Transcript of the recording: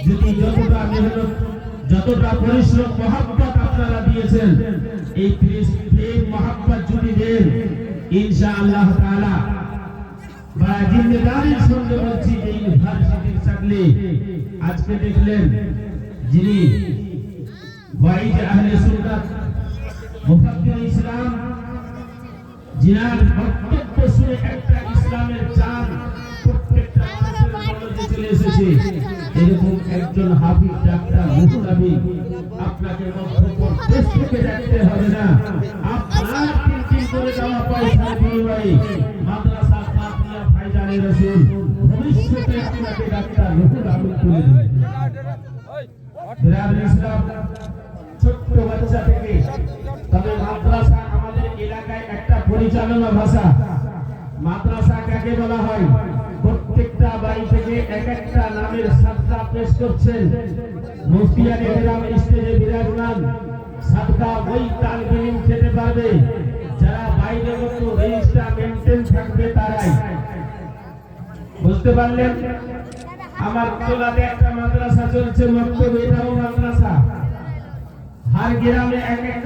যদি যতটা মেহনত যতটা পরিশ্রম মহব্বত আপনারা দিয়েছেন এই প্রেম মহব্বত যদি দেন ইনশাআল্লাহ তাআলা বা জিম্মেদারির সঙ্গে বলছি যে ইউনিভার্সিটির ছাত্রী আজকে দেখলেন যিনি ওয়াইজ আহলে সুন্নাত মুফাক্কির ইসলাম জিনার বক্তব্য শুনে একটা ইসলামের চাঁদ প্রত্যেকটা মানুষের মনোযোগে চলে এসেছে এরকম একজন হাফিজ ডাক্তার মুফতি আপনাকে মধ্যপ্রদেশ থেকে দেখতে হবে না আপনার তিন করে দেওয়া পয়সা বিনিময়ে মাদ্রাসা ফাতিহা ফায়জানে রাসূল ভবিষ্যতে আপনাকে ডাক্তার রুহুল আমিন করে দেবে বিরাদর ইসলাম ছোট্ট বাচ্চা থেকে তবে মাদ্রাসা আমাদের এলাকায় একটা পরিচালনা ভাষা মাদ্রাসা কাকে বলা হয় প্রত্যেকটা বাড়ি থেকে এক একটা নামের সাদকা পেশ করছেন মুফতিয়ান ইকরাম স্টেজে বিরাজমান সাদকা ওই তালিবে ইলম খেতে পারবে যারা বাইরে মতো রেজিস্টার মেইনটেইন থাকবে তারাই বুঝতে পারলেন আমার তোলাতে একটা মাদ্রাসা চলছে মক্তব এটাও মাদ্রাসা हर ग्राम में एक एक